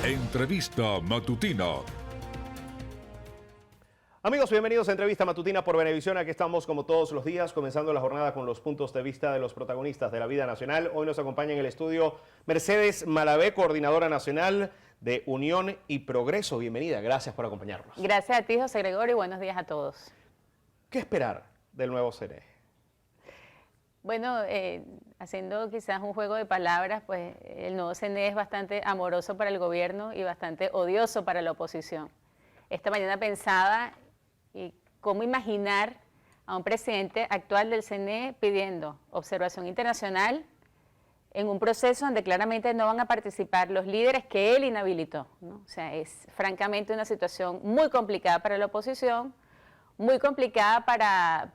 Entrevista Matutina. Amigos, bienvenidos a Entrevista Matutina por Venevisión. Aquí estamos como todos los días, comenzando la jornada con los puntos de vista de los protagonistas de la vida nacional. Hoy nos acompaña en el estudio Mercedes Malavé, coordinadora nacional de Unión y Progreso. Bienvenida, gracias por acompañarnos. Gracias a ti, José Gregorio, y buenos días a todos. ¿Qué esperar del nuevo CNE? Bueno, haciendo quizás un juego de palabras, pues el nuevo CNE es bastante amoroso para el gobierno y bastante odioso para la oposición. Esta mañana pensaba cómo imaginar a un presidente actual del CNE pidiendo observación internacional en un proceso donde claramente no van a participar los líderes que él inhabilitó, ¿no? O sea, es francamente una situación muy complicada para la oposición, muy complicada para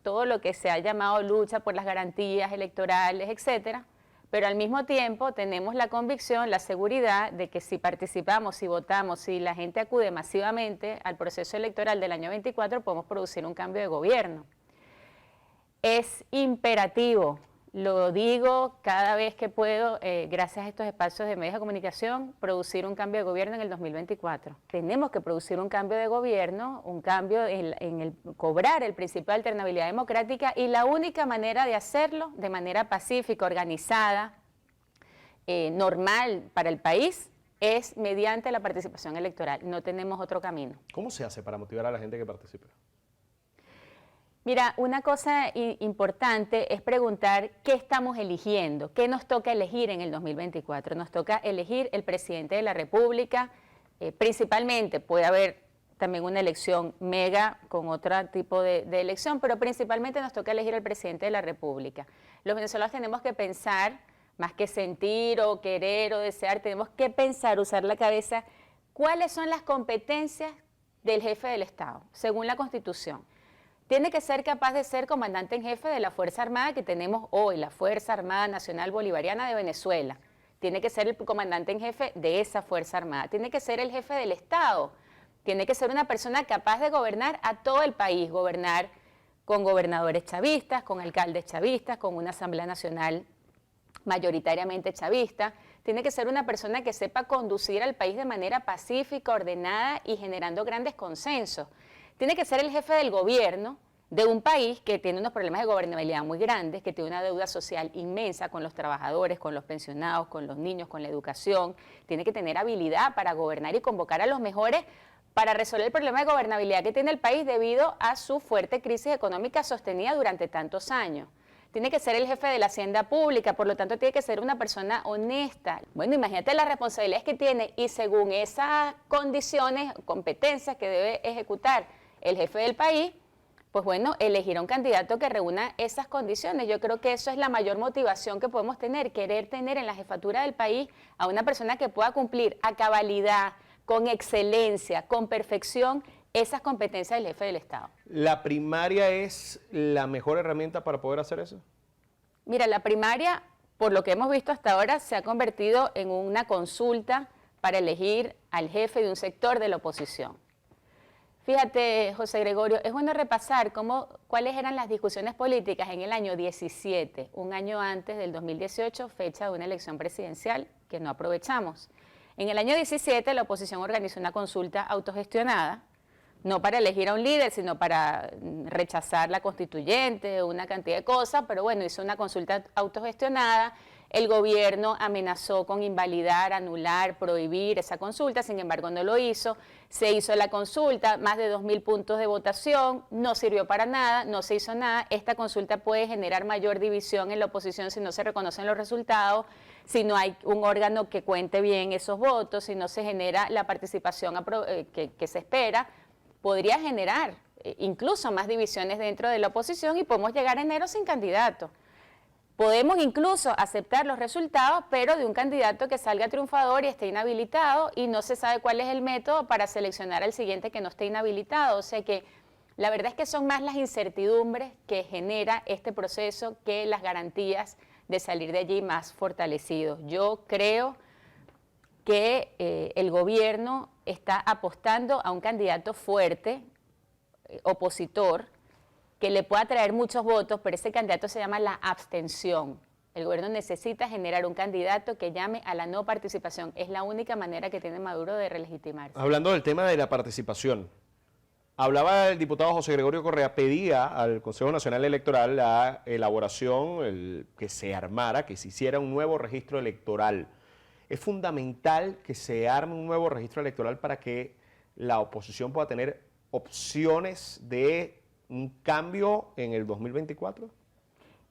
todo lo que se ha llamado lucha por las garantías electorales, etcétera, pero al mismo tiempo tenemos la convicción, la seguridad de que si participamos, si votamos, si la gente acude masivamente al proceso electoral del año 24, podemos producir un cambio de gobierno. Es imperativo, lo digo cada vez que puedo, gracias a estos espacios de medios de comunicación, producir un cambio de gobierno en el 2024. Tenemos que producir un cambio de gobierno, un cambio en cobrar el principio de alternabilidad democrática, y la única manera de hacerlo de manera pacífica, organizada, normal para el país, es mediante la participación electoral. No tenemos otro camino. ¿Cómo se hace para motivar a la gente que participe? Mira, una cosa importante es preguntar qué estamos eligiendo, qué nos toca elegir en el 2024. Nos toca elegir el presidente de la República, principalmente puede haber también una elección mega con otro tipo de elección, pero principalmente nos toca elegir el presidente de la República. Los venezolanos tenemos que pensar, más que sentir o querer o desear, tenemos que pensar, usar la cabeza, cuáles son las competencias del jefe del Estado, según la Constitución. Tiene que ser capaz de ser comandante en jefe de la Fuerza Armada que tenemos hoy, la Fuerza Armada Nacional Bolivariana de Venezuela. Tiene que ser el comandante en jefe de esa Fuerza Armada. Tiene que ser el jefe del Estado. Tiene que ser una persona capaz de gobernar a todo el país, gobernar con gobernadores chavistas, con alcaldes chavistas, con una Asamblea Nacional mayoritariamente chavista. Tiene que ser una persona que sepa conducir al país de manera pacífica, ordenada y generando grandes consensos. Tiene que ser el jefe del gobierno de un país que tiene unos problemas de gobernabilidad muy grandes, que tiene una deuda social inmensa con los trabajadores, con los pensionados, con los niños, con la educación. Tiene que tener habilidad para gobernar y convocar a los mejores para resolver el problema de gobernabilidad que tiene el país debido a su fuerte crisis económica sostenida durante tantos años. Tiene que ser el jefe de la hacienda pública, por lo tanto tiene que ser una persona honesta. Bueno, imagínate las responsabilidades que tiene y según esas condiciones, competencias que debe ejecutar el jefe del país, pues bueno, elegir a un candidato que reúna esas condiciones. Yo creo que eso es la mayor motivación que podemos tener, querer tener en la jefatura del país a una persona que pueda cumplir a cabalidad, con excelencia, con perfección, esas competencias del jefe del Estado. ¿La primaria es la mejor herramienta para poder hacer eso? Mira, la primaria, por lo que hemos visto hasta ahora, se ha convertido en una consulta para elegir al jefe de un sector de la oposición. Fíjate, José Gregorio, es bueno repasar cuáles eran las discusiones políticas en el año 17, un año antes del 2018, fecha de una elección presidencial que no aprovechamos. En el año 17 la oposición organizó una consulta autogestionada, no para elegir a un líder, sino para rechazar la constituyente, una cantidad de cosas, pero bueno, hizo una consulta autogestionada. El gobierno amenazó con invalidar, anular, prohibir esa consulta, sin embargo no lo hizo. Se hizo la consulta, más de 2.000 puntos de votación, no sirvió para nada, no se hizo nada. Esta consulta puede generar mayor división en la oposición si no se reconocen los resultados, si no hay un órgano que cuente bien esos votos, si no se genera la participación que se espera, podría generar incluso más divisiones dentro de la oposición y podemos llegar a enero sin candidato. Podemos incluso aceptar los resultados, pero de un candidato que salga triunfador y esté inhabilitado y no se sabe cuál es el método para seleccionar al siguiente que no esté inhabilitado. O sea que la verdad es que son más las incertidumbres que genera este proceso que las garantías de salir de allí más fortalecidos. Yo creo que el gobierno está apostando a un candidato fuerte, opositor, que le pueda traer muchos votos, pero ese candidato se llama la abstención. El gobierno necesita generar un candidato que llame a la no participación. Es la única manera que tiene Maduro de relegitimarse. Hablando del tema de la participación, hablaba el diputado José Gregorio Correa, pedía al Consejo Nacional Electoral la elaboración, que se armara, que se hiciera un nuevo registro electoral. Es fundamental que se arme un nuevo registro electoral para que la oposición pueda tener opciones de un cambio en el 2024.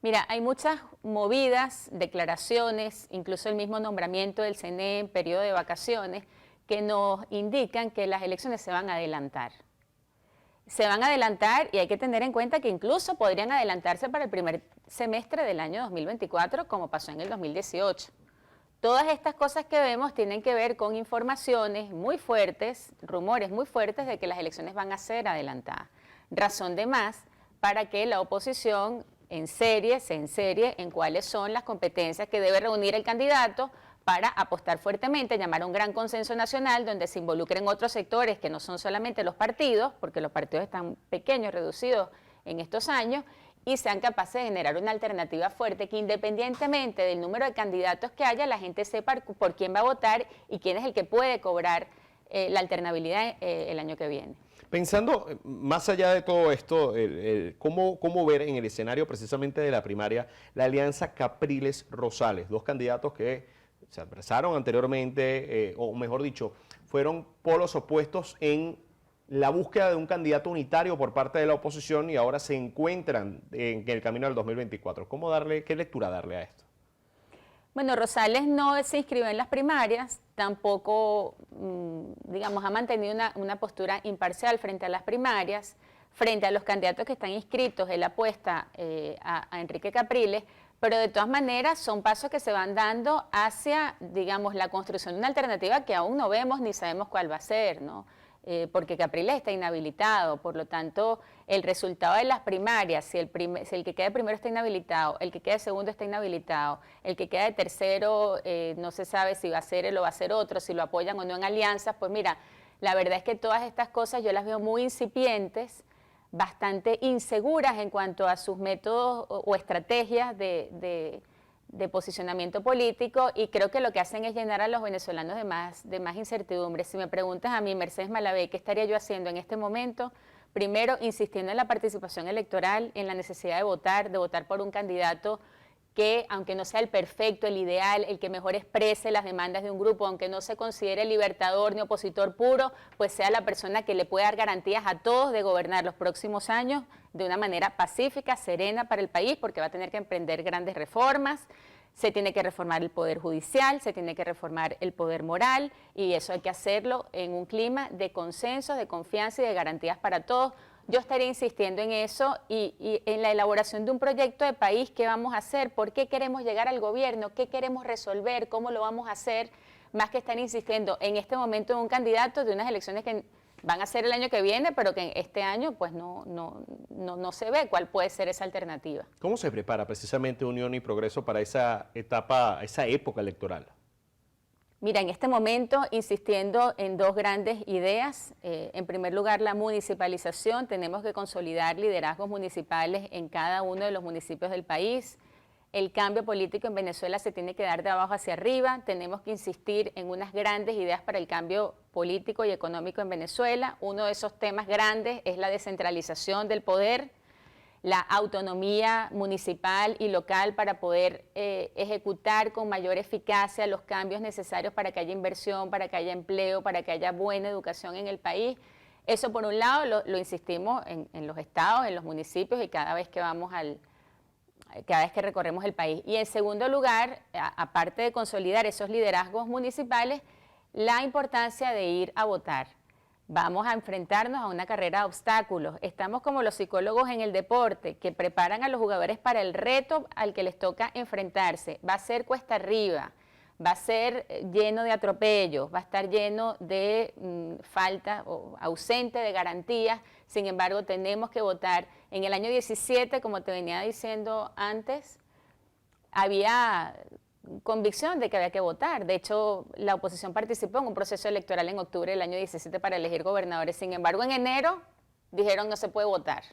Mira, hay muchas movidas, declaraciones, incluso el mismo nombramiento del CNE en periodo de vacaciones, que nos indican que las elecciones se van a adelantar. Se van a adelantar y hay que tener en cuenta que incluso podrían adelantarse para el primer semestre del año 2024, como pasó en el 2018. Todas estas cosas que vemos tienen que ver con informaciones muy fuertes, rumores muy fuertes de que las elecciones van a ser adelantadas. Razón de más para que la oposición se enserie en cuáles son las competencias que debe reunir el candidato para apostar fuertemente, llamar a un gran consenso nacional donde se involucren otros sectores que no son solamente los partidos, porque los partidos están pequeños, reducidos en estos años, y sean capaces de generar una alternativa fuerte que independientemente del número de candidatos que haya, la gente sepa por quién va a votar y quién es el que puede cobrar la alternabilidad el año que viene. Pensando más allá de todo esto, ¿cómo ver en el escenario precisamente de la primaria la alianza Capriles-Rosales? Dos candidatos que se adversaron anteriormente, o mejor dicho, fueron polos opuestos en la búsqueda de un candidato unitario por parte de la oposición y ahora se encuentran en el camino del 2024. ¿Qué lectura darle a esto? Bueno, Rosales no se inscribió en las primarias, tampoco, digamos, ha mantenido una postura imparcial frente a las primarias, frente a los candidatos que están inscritos. Él apuesta a Enrique Capriles, pero de todas maneras son pasos que se van dando hacia, digamos, la construcción de una alternativa que aún no vemos ni sabemos cuál va a ser, ¿no? Porque Capriles está inhabilitado, por lo tanto, el resultado de las primarias, si el que quede primero está inhabilitado, el que quede segundo está inhabilitado, el que queda de tercero no se sabe si va a ser él o va a ser otro, si lo apoyan o no en alianzas, pues mira, la verdad es que todas estas cosas yo las veo muy incipientes, bastante inseguras en cuanto a sus métodos o estrategias de posicionamiento político, y creo que lo que hacen es llenar a los venezolanos de más incertidumbre. Si me preguntas a mí, Mercedes Malavé, ¿qué estaría yo haciendo en este momento? Primero, insistiendo en la participación electoral, en la necesidad de votar por un candidato que, aunque no sea el perfecto, el ideal, el que mejor exprese las demandas de un grupo, aunque no se considere libertador ni opositor puro, pues sea la persona que le pueda dar garantías a todos de gobernar los próximos años de una manera pacífica, serena para el país, porque va a tener que emprender grandes reformas. Se tiene que reformar el poder judicial, se tiene que reformar el poder moral, y eso hay que hacerlo en un clima de consenso, de confianza y de garantías para todos. Yo estaría insistiendo en eso y en la elaboración de un proyecto de país. ¿Qué vamos a hacer? ¿Por qué queremos llegar al gobierno? ¿Qué queremos resolver? ¿Cómo lo vamos a hacer? Más que estar insistiendo en este momento en un candidato de unas elecciones que van a ser el año que viene, pero que este año pues no se ve cuál puede ser esa alternativa. ¿Cómo se prepara precisamente Unión y Progreso para esa época electoral? Mira, en este momento insistiendo en dos grandes ideas. En primer lugar, la municipalización. Tenemos que consolidar liderazgos municipales en cada uno de los municipios del país. El cambio político en Venezuela se tiene que dar de abajo hacia arriba. Tenemos que insistir en unas grandes ideas para el cambio político y económico en Venezuela. Uno de esos temas grandes es la descentralización del poder, la autonomía municipal y local para poder ejecutar con mayor eficacia los cambios necesarios para que haya inversión, para que haya empleo, para que haya buena educación en el país. Eso por un lado lo insistimos en los estados, en los municipios y cada vez que recorremos el país. Y en segundo lugar, aparte de consolidar esos liderazgos municipales, la importancia de ir a votar. Vamos a enfrentarnos a una carrera de obstáculos. Estamos como los psicólogos en el deporte, que preparan a los jugadores para el reto al que les toca enfrentarse. Va a ser cuesta arriba, va a ser lleno de atropellos, va a estar lleno de falta o ausente de garantías. Sin embargo, tenemos que votar. En el año 17, como te venía diciendo antes, había convicción de que había que votar. De hecho, la oposición participó en un proceso electoral en octubre del año 17 para elegir gobernadores. Sin embargo, en enero dijeron no se puede votar.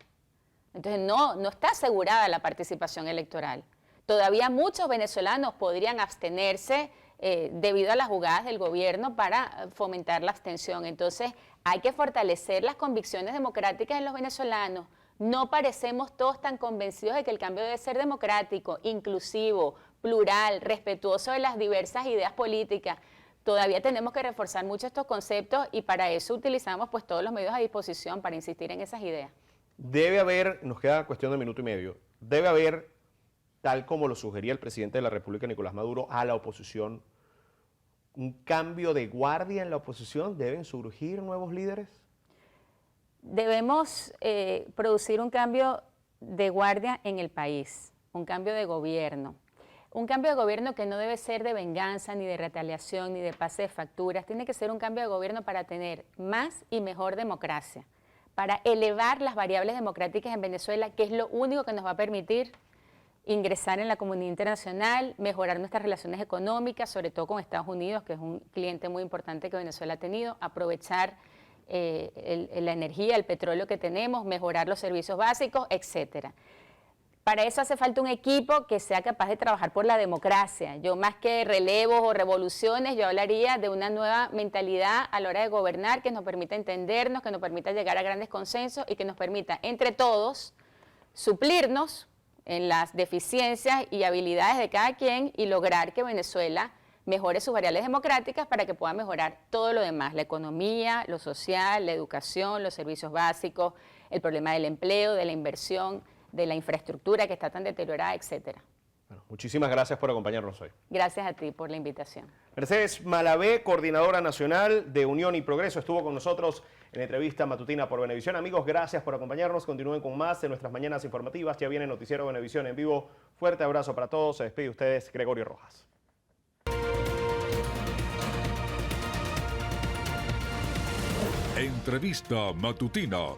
Entonces, no está asegurada la participación electoral. Todavía muchos venezolanos podrían abstenerse debido a las jugadas del gobierno para fomentar la abstención. Entonces, hay que fortalecer las convicciones democráticas en los venezolanos. No parecemos todos tan convencidos de que el cambio debe ser democrático, inclusivo, plural, respetuoso de las diversas ideas políticas. Todavía tenemos que reforzar mucho estos conceptos y para eso utilizamos pues todos los medios a disposición para insistir en esas ideas. Debe haber, nos queda cuestión de minuto y medio, debe haber, tal como lo sugería el presidente de la República, Nicolás Maduro, a la oposición, un cambio de guardia en la oposición. ¿Deben surgir nuevos líderes? Debemos producir un cambio de guardia en el país, un cambio de gobierno. Un cambio de gobierno que no debe ser de venganza, ni de retaliación, ni de pase de facturas. Tiene que ser un cambio de gobierno para tener más y mejor democracia, para elevar las variables democráticas en Venezuela, que es lo único que nos va a permitir ingresar en la comunidad internacional, mejorar nuestras relaciones económicas, sobre todo con Estados Unidos, que es un cliente muy importante que Venezuela ha tenido, aprovechar la energía, el petróleo que tenemos, mejorar los servicios básicos, etcétera. Para eso hace falta un equipo que sea capaz de trabajar por la democracia. Yo más que relevos o revoluciones, yo hablaría de una nueva mentalidad a la hora de gobernar que nos permita entendernos, que nos permita llegar a grandes consensos y que nos permita, entre todos, suplirnos en las deficiencias y habilidades de cada quien y lograr que Venezuela mejore sus variables democráticas para que pueda mejorar todo lo demás, la economía, lo social, la educación, los servicios básicos, el problema del empleo, de la inversión, de la infraestructura que está tan deteriorada, etcétera. Bueno, muchísimas gracias por acompañarnos hoy. Gracias a ti por la invitación. Mercedes Malavé, coordinadora nacional de Unión y Progreso, estuvo con nosotros en la entrevista matutina por Venevisión. Amigos, gracias por acompañarnos. Continúen con más de nuestras mañanas informativas. Ya viene Noticiero Venevisión en vivo. Fuerte abrazo para todos. Se despide de ustedes Gregorio Rojas. Entrevista matutina